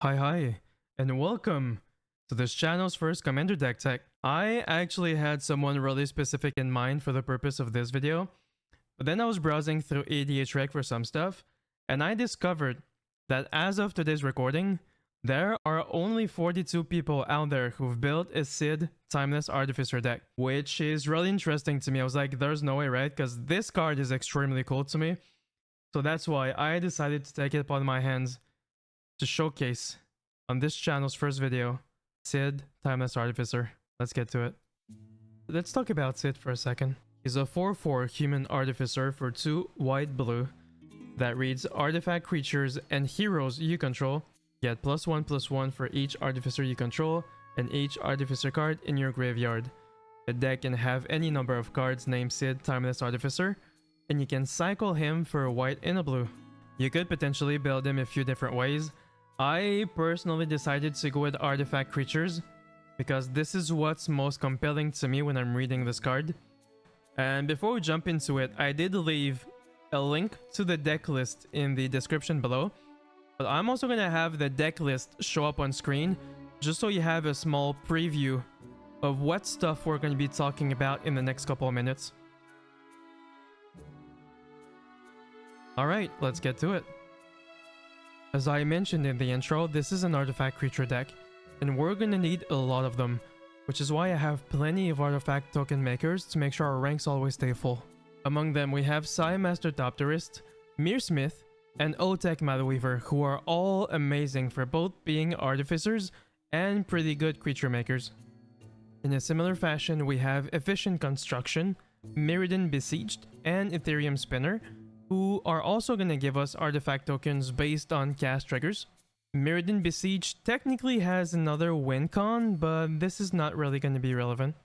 Hi, and welcome to this channel's first Commander deck tech. I actually had someone really specific in mind for the purpose of this video, but then I was browsing through EDH Rec for some stuff, and I discovered that as of today's recording, there are only 42 people out there who've built a Sid Timeless Artificer deck, which is really interesting to me. I was like, there's no way, right? Because this card is extremely cool to me. So that's why I decided to take it upon my hands to showcase on this channel's first video, Sid Timeless Artificer. Let's get to it. Let's talk about Sid for a second. He's a 4/4 human artificer for 2 white-blue that reads artifact creatures and heroes you control get +1/+1 for each artificer you control and each artificer card in your graveyard. The deck can have any number of cards named Sid Timeless Artificer, and you can cycle him for a white and a blue. You could potentially build him a few different ways. I personally decided to go with artifact creatures because this is what's most compelling to me when I'm reading this card. And before we jump into it, I did leave a link to the deck list in the description below, but I'm also going to have the deck list show up on screen just so you have a small preview of what stuff we're going to be talking about in the next couple of minutes. Alright, let's get to it. As I mentioned in the intro, this is an artifact creature deck, and we're gonna need a lot of them, which is why I have plenty of artifact token makers to make sure our ranks always stay full. Among them we have Sai Master Topterist, Mearsmith, and Otek Motherweaver, who are all amazing for both being artificers and pretty good creature makers. In a similar fashion, we have Efficient Construction, Mirrodin Besieged, and Ethereum Spinner, who are also going to give us artifact tokens based on cast triggers. Mirrodin Besieged technically has another win con, but this is not really going to be relevant.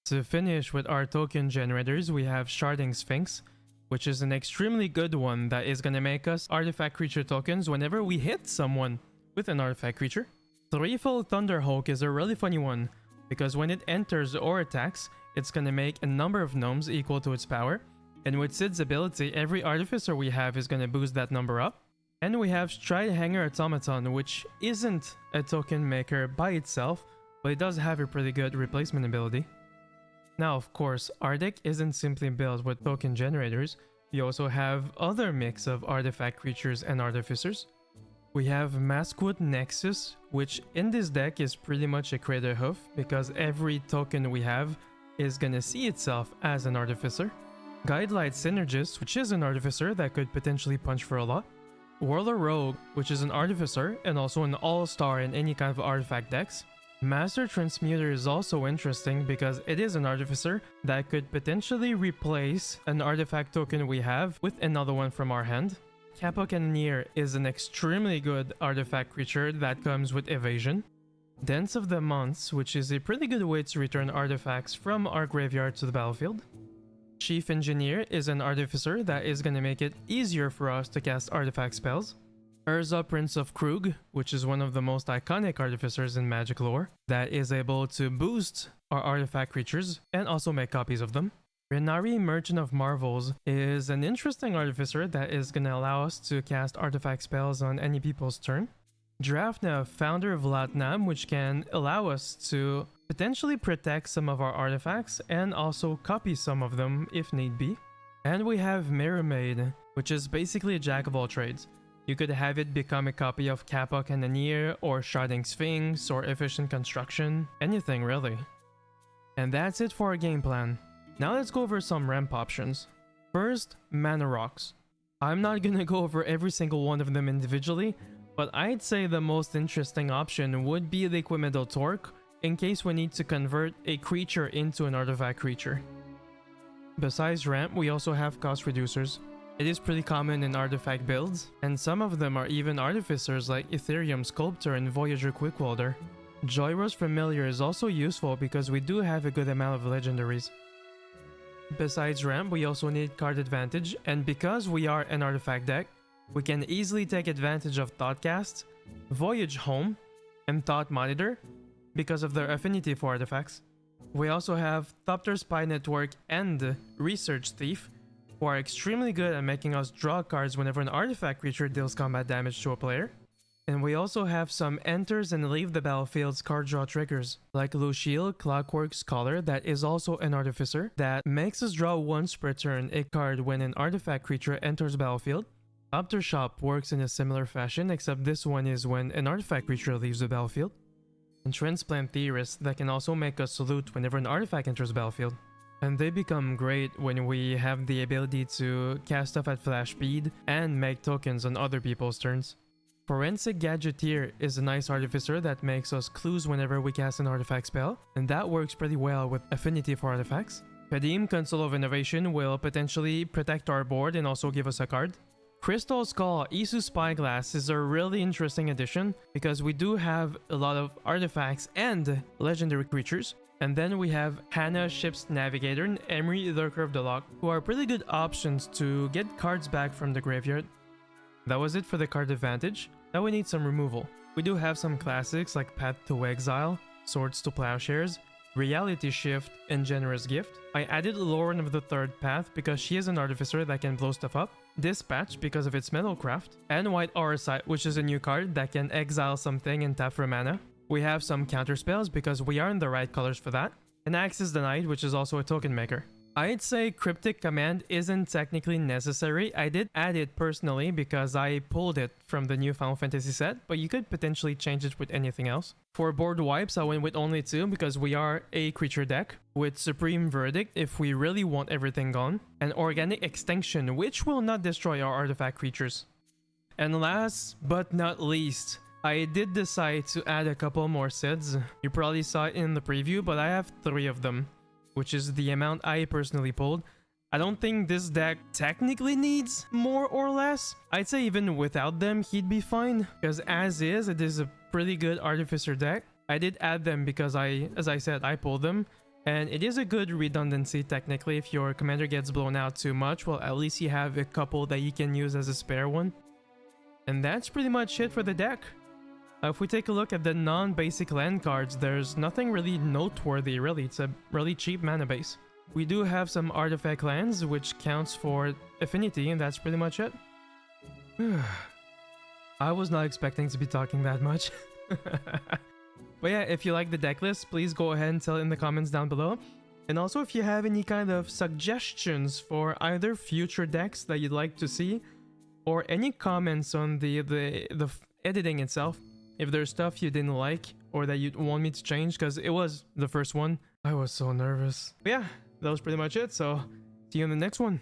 To finish with our token generators, we have Sharding Sphinx, which is an extremely good one that is going to make us artifact creature tokens whenever we hit someone with an artifact creature. Threefold Thunderhawk is a really funny one, because when it enters or attacks, it's going to make a number of gnomes equal to its power. And with Sid's ability, every artificer we have is going to boost that number up. And we have Stridehanger Automaton, which isn't a token maker by itself, but it does have a pretty good replacement ability. Now, of course, our deck isn't simply built with token generators. We also have other mix of artifact creatures and artificers. We have Maskwood Nexus, which in this deck is pretty much a Crater Hoof, because every token we have is going to see itself as an artificer. Guidelight Synergist, which is an artificer that could potentially punch for a lot. Whirler Rogue, which is an artificer and also an all-star in any kind of artifact decks. Master Transmuter is also interesting because it is an artificer that could potentially replace an artifact token we have with another one from our hand. Kappa Cannoneer is an extremely good artifact creature that comes with evasion. Dance of the Months, which is a pretty good way to return artifacts from our graveyard to the battlefield. Chief Engineer is an artificer that is going to make it easier for us to cast artifact spells. Urza Prince of Krug, which is one of the most iconic artificers in Magic lore, that is able to boost our artifact creatures and also make copies of them. Renari Merchant of Marvels is an interesting artificer that is going to allow us to cast artifact spells on any people's turn. Drafna, Founder of Latnam, which can allow us to potentially protect some of our artifacts and also copy some of them if need be. And we have Mirror Maid, which is basically a jack of all trades. You could have it become a copy of Kappa Cannoneer or Sharding Sphinx or Efficient Construction, anything really. And that's it for our game plan. Now let's go over some ramp options. First, Mana Rocks. I'm not gonna go over every single one of them individually, but I'd say the most interesting option would be the Equimedal Torque, in case we need to convert a creature into an artifact creature. Besides ramp, we also have cost reducers. It is pretty common in artifact builds, and some of them are even artificers like Ethereum Sculptor and Voyager Quickwelder. Joyrose Familiar is also useful because we do have a good amount of legendaries. Besides ramp, we also need card advantage, and because we are an artifact deck, we can easily take advantage of Thoughtcast, Voyage Home, and Thought Monitor, because of their affinity for artifacts. We also have Thopter Spy Network and Research Thief, who are extremely good at making us draw cards whenever an artifact creature deals combat damage to a player. And we also have some enters and leave the battlefield's card draw triggers, like Luciel Clockwork Scholar that is also an Artificer, that makes us draw once per turn a card when an artifact creature enters battlefield. Aftershock works in a similar fashion, except this one is when an artifact creature leaves the battlefield. And Transplant Theorist that can also make us salute whenever an artifact enters the battlefield. And they become great when we have the ability to cast stuff at flash speed and make tokens on other people's turns. Forensic Gadgeteer is a nice Artificer that makes us clues whenever we cast an artifact spell, and that works pretty well with affinity for artifacts. Kadim Console of Innovation will potentially protect our board and also give us a card. Crystal Skull Isu Spyglass is a really interesting addition because we do have a lot of artifacts and legendary creatures. And then we have Hannah Ship's Navigator and Emery Lurker of the Loch, who are pretty good options to get cards back from the graveyard. That was it for the card advantage. Now we need some removal. We do have some classics like Path to Exile, Swords to Plowshares, Reality Shift, and Generous Gift. I added Lauren of the Third Path because she is an Artificer that can blow stuff up, Dispatch because of its Metalcraft, and White Auracite, which is a new card that can exile something and tap for mana. We have some counter spells because we are in the right colors for that, and Axis the Knight, which is also a token maker. I'd say Cryptic Command isn't technically necessary. I did add it personally because I pulled it from the new Final Fantasy set, but you could potentially change it with anything else. For board wipes, I went with only 2 because we are a creature deck, with Supreme Verdict if we really want everything gone, and Organic Extinction, which will not destroy our artifact creatures. And last but not least, I did decide to add a couple more SIDs. You probably saw it in the preview, but I have 3 of them, which is the amount I personally pulled. I don't think this deck technically needs more or less. I'd say even without them, he'd be fine, because as is, it is a pretty good Artificer deck. I did add them because as I said, I pulled them, and it is a good redundancy technically. If your commander gets blown out too much, well, at least you have a couple that you can use as a spare one. And that's pretty much it for the deck. If we take a look at the non-basic land cards, there's nothing really noteworthy really. It's a really cheap mana base. We do have some artifact lands, which counts for affinity, and that's pretty much it. I was not expecting to be talking that much. But yeah, if you like the deck list, please go ahead and tell it in the comments down below. And also if you have any kind of suggestions for either future decks that you'd like to see, or any comments on the editing itself. If there's stuff you didn't like or that you'd want me to change, because it was the first one. I was so nervous. But yeah, that was pretty much it, so see you in the next one.